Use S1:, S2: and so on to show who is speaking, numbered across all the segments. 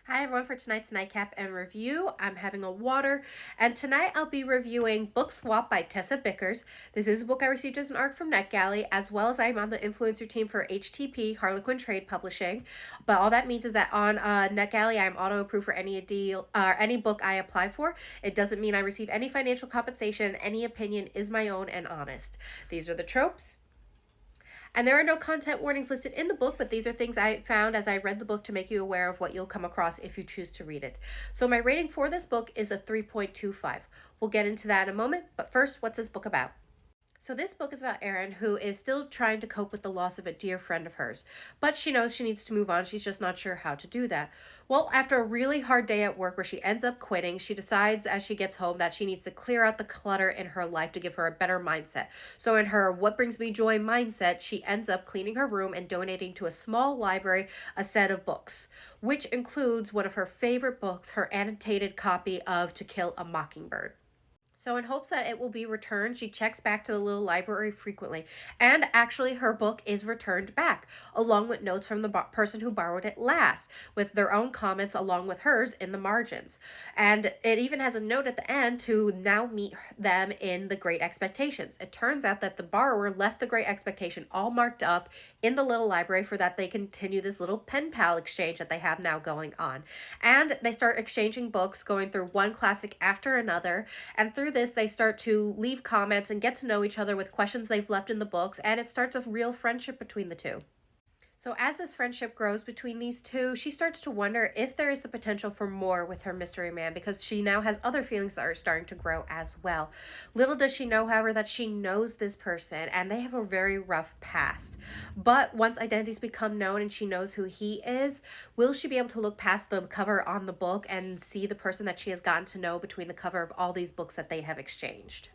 S1: Hi everyone, for tonight's Nightcap and review, I'm having a water, and tonight I'll be reviewing Book Swap by Tessa Bickers. This is a book I received as an ARC from NetGalley, as well as I'm on the influencer team for HTP, Harlequin Trade Publishing. But all that means is that on NetGalley, I'm auto-approved for any deal, any book I apply for. It doesn't mean I receive any financial compensation. Any opinion is my own and honest. These are the tropes. And there are no content warnings listed in the book, but these are things I found as I read the book to make you aware of what you'll come across if you choose to read it. So my rating for this book is a 3.25. We'll get into that in a moment, but first, what's this book about? So this book is about Erin, who is still trying to cope with the loss of a dear friend of hers. But she knows she needs to move on. She's just not sure how to do that. Well, after a really hard day at work where she ends up quitting, she decides as she gets home that she needs to clear out the clutter in her life to give her a better mindset. So in her what brings me joy mindset, she ends up cleaning her room and donating to a small library a set of books, which includes one of her favorite books, her annotated copy of To Kill a Mockingbird. So, in hopes that it will be returned, she checks back to the little library frequently. And actually, her book is returned back, along with notes from the person who borrowed it last, with their own comments along with hers in the margins. And it even has a note at the end to now meet them in the Great Expectations. It turns out that the borrower left the Great Expectation all marked up in the little library for that they continue this little pen pal exchange that they have now going on. And they start exchanging books, going through one classic after another, and through this, they start to leave comments and get to know each other with questions they've left in the books, and it starts a real friendship between the two. So, as this friendship grows between these two, she starts to wonder if there is the potential for more with her mystery man because she now has other feelings that are starting to grow as well. Little does she know, however, that she knows this person and they have a very rough past. But once identities become known and she knows who he is, will she be able to look past the cover on the book and see the person that she has gotten to know between the cover of all these books that they have exchanged?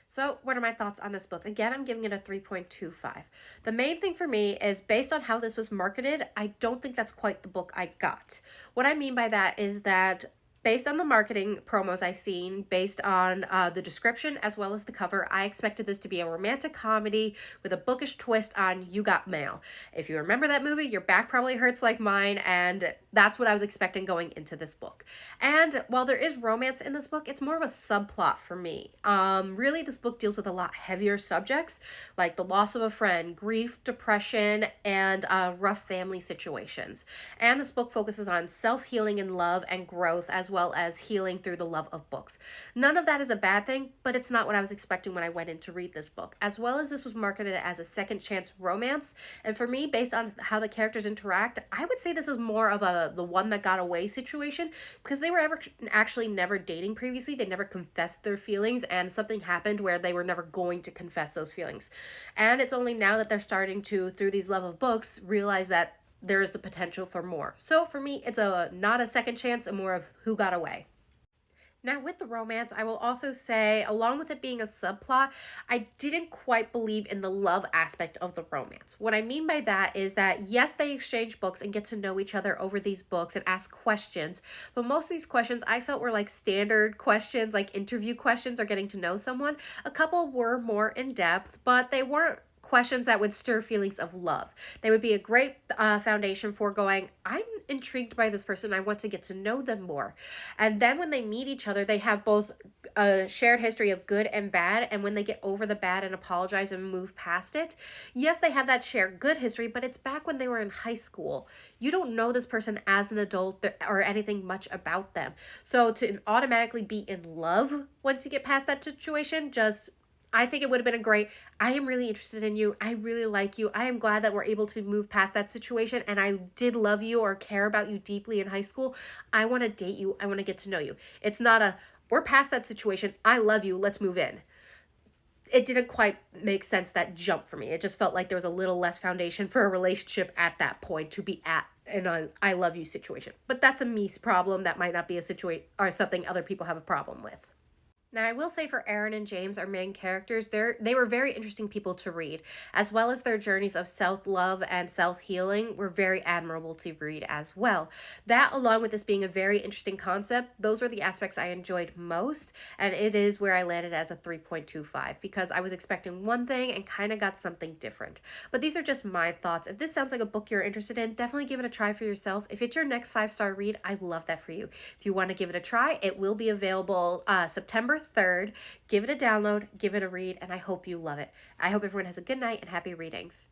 S1: So, what are my thoughts on this book? Again, I'm giving it a 3.25. The main thing for me is based on how this was marketed, I don't think that's quite the book I got. What I mean by that is that based on the marketing promos I've seen, based on the description as well as the cover, I expected this to be a romantic comedy with a bookish twist on You Got Mail. If you remember that movie, your back probably hurts like mine, and that's what I was expecting going into this book. And while there is romance in this book, it's more of a subplot for me. Really, this book deals with a lot heavier subjects like the loss of a friend, grief, depression, and rough family situations. And this book focuses on self-healing and love and growth as well as healing through the love of books. None of that is a bad thing, but it's not what I was expecting when I went in to read this book. As well as this was marketed as a second chance romance, and for me, based on how the characters interact, I would say this is more of a the one that got away situation because they were actually never dating previously. They never confessed their feelings, and something happened where they were never going to confess those feelings. And it's only now that they're starting to, through these love of books, realize that there is the potential for more. So for me, it's a not a second chance, and more of who got away. Now, with the romance, I will also say, along with it being a subplot, I didn't quite believe in the love aspect of the romance. What I mean by that is that, yes, they exchange books and get to know each other over these books and ask questions, but most of these questions I felt were like standard questions, like interview questions or getting to know someone. A couple were more in depth, but they weren't questions that would stir feelings of love. They would be a great foundation for going, I'm intrigued by this person. I want to get to know them more. And then when they meet each other, they have both a shared history of good and bad. And when they get over the bad and apologize and move past it, yes, they have that shared good history, but it's back when they were in high school. You don't know this person as an adult or anything much about them. So to automatically be in love once you get past that situation, just I think it would have been a great, I am really interested in you. I really like you. I am glad that we're able to move past that situation. And I did love you or care about you deeply in high school. I want to date you. I want to get to know you. It's not a, we're past that situation. I love you. Let's move in. It didn't quite make sense, that jump for me. It just felt like there was a little less foundation for a relationship at that point to be at in a I love you situation. But that's a me problem. That might not be a situation or something other people have a problem with. Now, I will say for Aaron and James, our main characters, they were very interesting people to read, as well as their journeys of self-love and self-healing were very admirable to read as well. That, along with this being a very interesting concept, those were the aspects I enjoyed most, and it is where I landed as a 3.25 because I was expecting one thing and kind of got something different. But these are just my thoughts. If this sounds like a book you're interested in, definitely give it a try for yourself. If it's your next 5-star read, I love that for you. If you want to give it a try, it will be available September 3rd. Give it a download, give it a read, and I hope you love it. I hope everyone has a good night and happy readings.